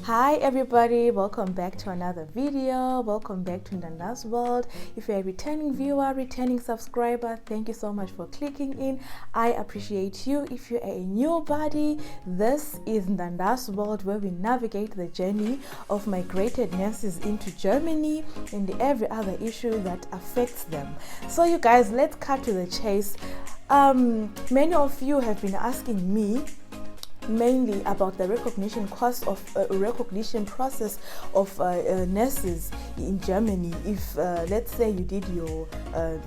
Hi everybody, welcome back to another video. Welcome back to Ndanda's World. If you're a returning viewer, returning subscriber, thank you so much for clicking in. I appreciate you. If you're a new body, this is Ndanda's World, where we navigate the journey of migrated nurses into Germany and every other issue that affects them. So you guys, let's cut to the chase. Many of you have been asking me mainly about the recognition process of nurses in Germany. If let's say you did your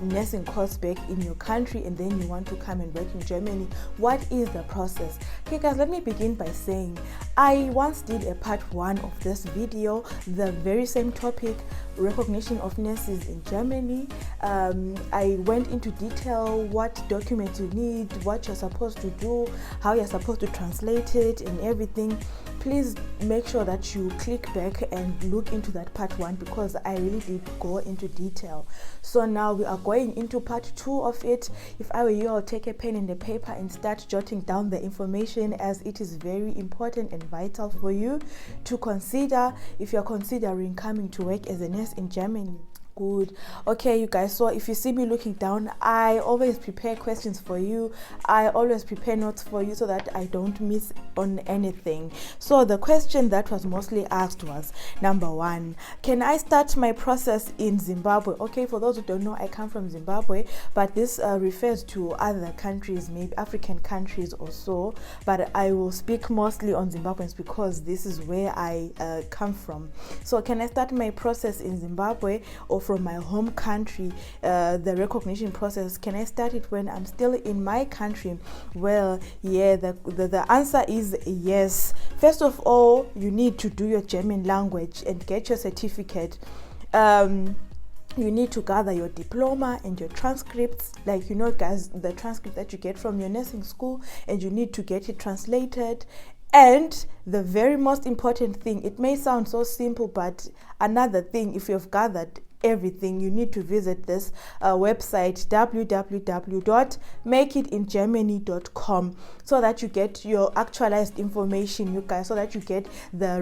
nursing course back in your country and then you want to come and work in Germany, what is the process? Okay guys, let me begin by saying I once did a part 1 of this video, the very same topic, recognition of nurses in Germany. I went into detail what documents you need, what you're supposed to do, how you're supposed to translate it and everything. Please make sure that you click back and look into that part 1 because I really did go into detail. So now we are going into part 2 of it. If I were you, I'll take a pen and a paper and start jotting down the information, as it is very important and vital for you to consider if you're considering coming to work as a nurse in Germany. Good. Okay, you guys, so if you see me looking down, I always prepare questions for you. I always prepare notes for you so that I don't miss on anything. So the question that was mostly asked was, number 1, can I start my process in Zimbabwe? Okay, for those who don't know, I come from Zimbabwe, but this refers to other countries, maybe African countries or so, but I will speak mostly on Zimbabweans because this is where I come from. So can I start my process in Zimbabwe or from my home country, the recognition process? Can I start it when I'm still in my country? Well, yeah, the answer is yes. First of all, you need to do your German language and get your certificate. You need to gather your diploma and your transcripts, like, you know guys, the transcript that you get from your nursing school, and you need to get it translated. And the very most important thing, it may sound so simple, but another thing, if you've gathered everything, you need to visit this website, www.makeitingermany.com, so that you get your actualized information, you guys, so that you get the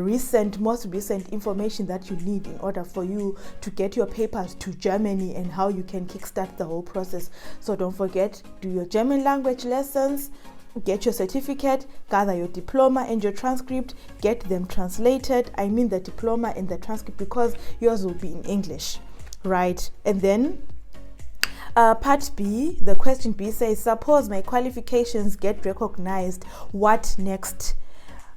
most recent information that you need in order for you to get your papers to Germany and how you can kickstart the whole process. So don't forget, do your German language lessons, get your certificate, gather your diploma and your transcript, get them translated. I mean the diploma and the transcript because yours will be in English, right? And then part B, the question B says, suppose my qualifications get recognized, what next?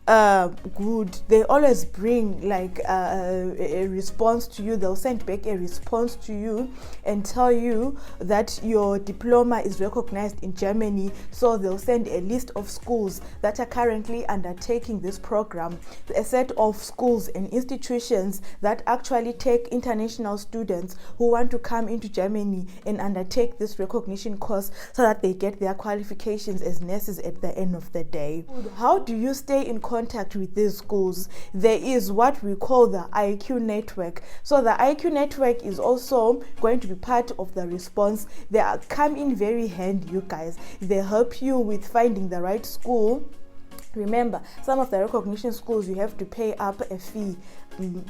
Good. They always bring like a response to you. They'll send back a response to you and tell you that your diploma is recognized in Germany. So they'll send a list of schools that are currently undertaking this program, a set of schools and institutions that actually take international students who want to come into Germany and undertake this recognition course so that they get their qualifications as nurses at the end of the day. How do you stay in contact with these schools? There is what we call the IQ network. So the IQ network is also going to be part of the response. They come in very handy, you guys. They help you with finding the right school. Remember, some of the recognition schools you have to pay up a fee.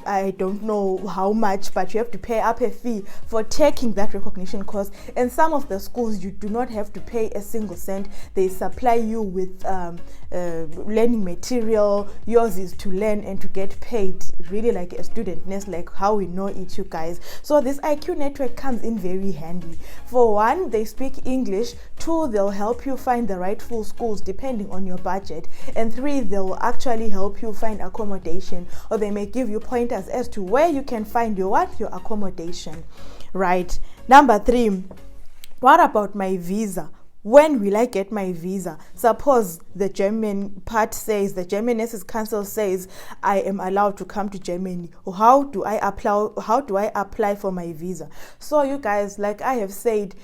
I don't know how much, but you have to pay up a fee for taking that recognition course. And some of the schools you do not have to pay a single cent. They supply you with learning material. Yours is to learn and to get paid, really like a student nurse, like how we know it, you guys. So this IQ network comes in very handy. For 1, they speak English. 2, they'll help you find the rightful schools depending on your budget. And 3, they'll actually help you find accommodation, or they may give you pointers as to where you can find your accommodation, right? Number 3, what about my visa? When will I get my visa? Suppose the German part says, the German Nurses Council says I am allowed to come to Germany. How do I apply for my visa? So you guys, like I have said,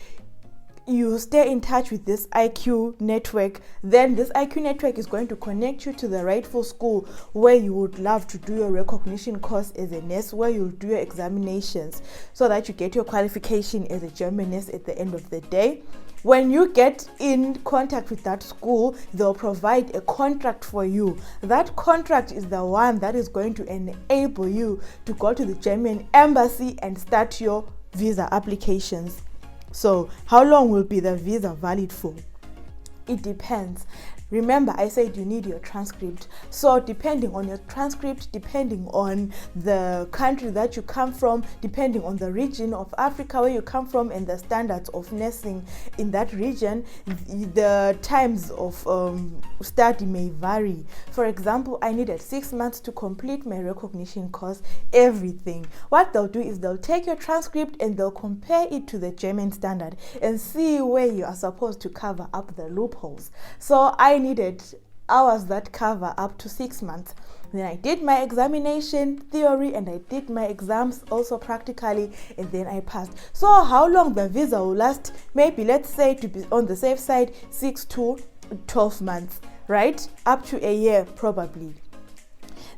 you stay in touch with this IQ network, then this IQ network is going to connect you to the rightful school where you would love to do your recognition course as a nurse, where you'll do your examinations so that you get your qualification as a German nurse at the end of the day. When you get in contact with that school, they'll provide a contract for you. That contract is the one that is going to enable you to go to the German embassy and start your visa applications. So how long will be the visa valid for? It depends. Remember, I said you need your transcript. So depending on your transcript, depending on the country that you come from, depending on the region of Africa where you come from and the standards of nursing in that region, the times of study may vary. For example, I needed 6 months to complete my recognition course, everything. What they'll do is they'll take your transcript and they'll compare it to the German standard and see where you are supposed to cover up the loopholes. So I needed hours that cover up to 6 months. Then I did my examination theory and I did my exams also practically, and then I passed. So how long the visa will last? Maybe, let's say, to be on the safe side, 6 to 12 months, right? Up to a year probably.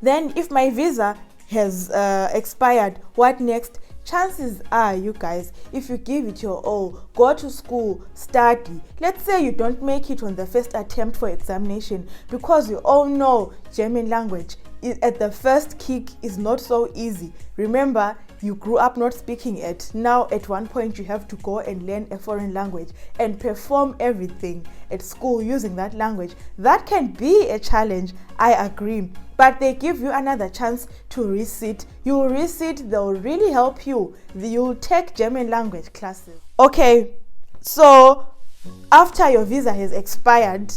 Then if my visa has expired, what next? Chances are, you guys, if you give it your all, go to school, study. Let's say you don't make it on the first attempt for examination, because you all know German language at the first kick is not so easy. Remember, you grew up not speaking it. Now at one point you have to go and learn a foreign language and perform everything at school using that language. That can be a challenge, I agree. But they give you another chance to resit. You will resit, they'll really help you. You'll take German language classes. Okay, so after your visa has expired,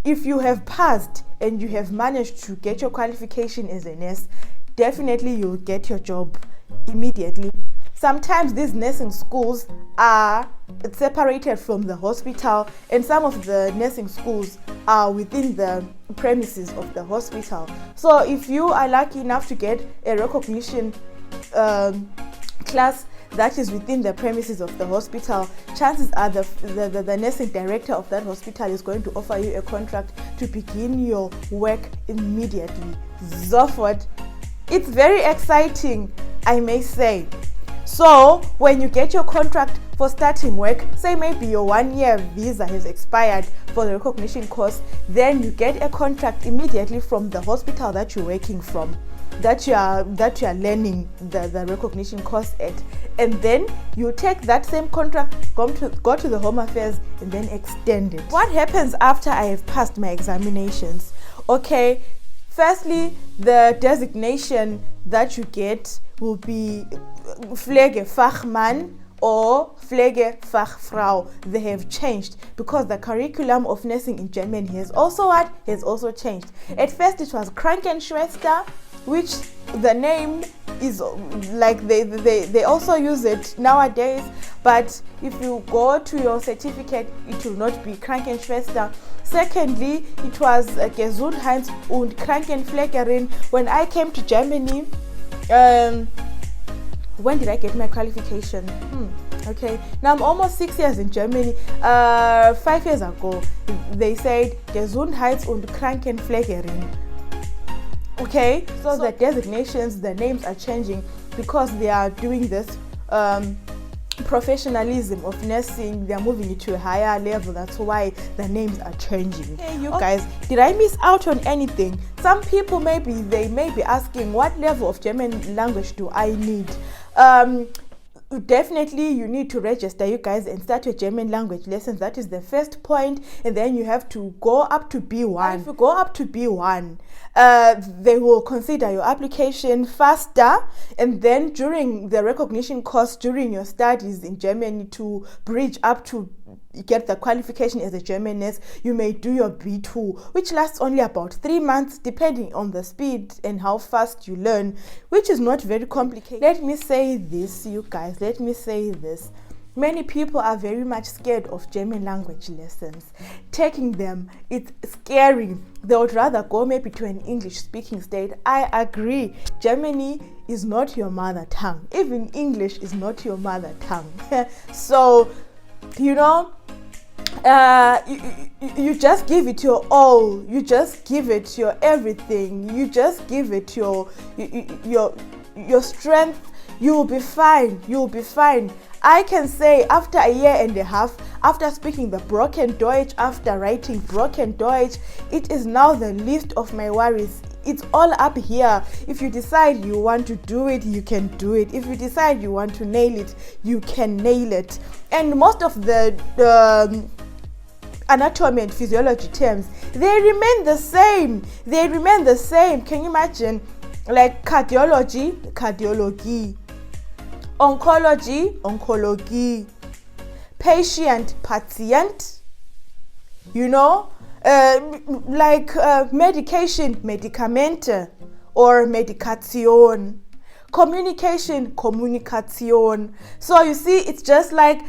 if you have passed and you have managed to get your qualification as a nurse, definitely you'll get your job immediately. Sometimes these nursing schools are separated from the hospital, and some of the nursing schools are within the premises of the hospital. So if you are lucky enough to get a recognition class that is within the premises of the hospital, chances are the nursing director of that hospital is going to offer you a contract to begin your work immediately. Sofort. It's very exciting, I may say. So when you get your contract for starting work, say maybe your 1-year visa has expired for the recognition course, then you get a contract immediately from the hospital that you're working from, that you are learning the recognition course at, and then you take that same contract, go to the Home Affairs and then extend it. What happens after I have passed my examinations? Okay, firstly, the designation that you get will be Pflegefachmann or Pflegefachfrau. They have changed because the curriculum of nursing in Germany has also changed. At first it was Krankenschwester, which the name is like they also use it nowadays, but if you go to your certificate it will not be Krankenschwester. Secondly, it was Gesundheits- und Krankenpflegerin. When I came to Germany, when did I get my qualification? Okay, now I'm almost 6 years in Germany. 5 years ago, they said Gesundheits- und Krankenpflegerin. Okay, so the designations, the names are changing because they are doing this professionalism of nursing. They are moving it to a higher level. That's why the names are changing. Hey, you guys, did I miss out on anything? Some people may be asking, what level of German language do I need? Definitely you need to register, you guys, and start your German language lessons. That is the first point, and then you have to go up to B1. And if you go up to B1, they will consider your application faster, and then during the recognition course during your studies in Germany to bridge up to get the qualification as a German nurse, you may do your B2, which lasts only about 3 months depending on the speed and how fast you learn, which is not very complicated. Let me say this, you guys, many people are very much scared of German language lessons. Taking them, it's scary. They would rather go maybe to an English-speaking state. I agree. Germany is not your mother tongue. Even English is not your mother tongue. So you know, you just give it your all, you just give it your everything, you just give it your strength. You'll be fine. You'll be fine. I can say after a year and a half, after speaking the broken Deutsch, after writing broken Deutsch, it is now the least of my worries. It's all up here. If you decide you want to do it, you can do it. If you decide you want to nail it, you can nail it. And most of the anatomy and physiology terms, they remain the same. They remain the same. Can you imagine? Like cardiology, cardiology. Oncology, oncology. Patient, patient. You know, medication, medicamente, or medication. Communication, communication. So you see, it's just like,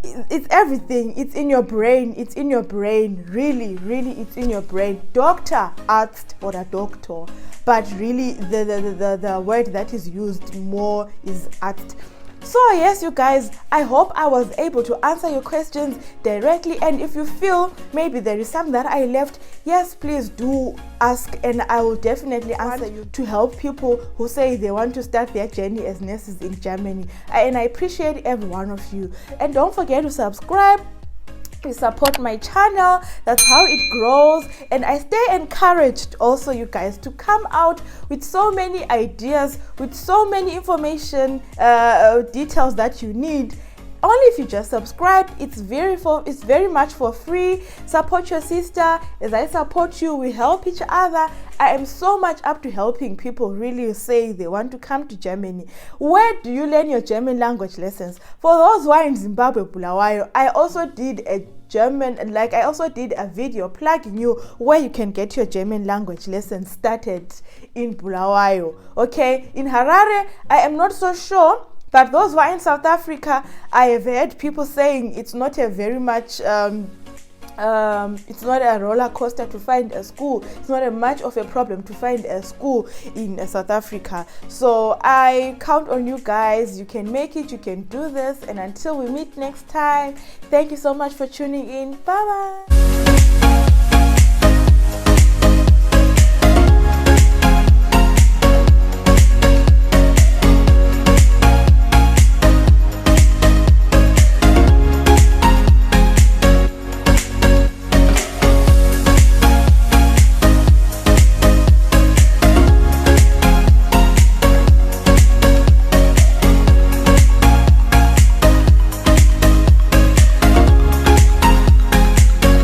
it's everything. It's in your brain. It's in your brain. Really, really, it's in your brain. Doctor, arzt, or a doctor. But really, the word that is used more is arzt. So yes, you guys, I hope I was able to answer your questions directly. And if you feel maybe there is some that I left, yes, please do ask, and I will definitely answer you, to help people who say they want to start their journey as nurses in Germany. And I appreciate every one of you. And don't forget to subscribe. You support my channel. That's how it grows. And I stay encouraged also, you guys, to come out with so many ideas, with so many information, details that you need. Only if you just subscribe. It's very much for free. Support your sister as I support you. We help each other. I am so much up to helping people really say they want to come to Germany. Where do you learn your German language lessons? For those who are in Zimbabwe, Bulawayo, I also did a video plugging you where you can get your German language lessons started in Bulawayo. Okay, in Harare, I am not so sure. But those who are in South Africa, I have heard people saying it's not a very much, it's not a roller coaster to find a school. It's not a much of a problem to find a school in South Africa. So I count on you guys. You can make it. You can do this. And until we meet next time, thank you so much for tuning in. Bye-bye.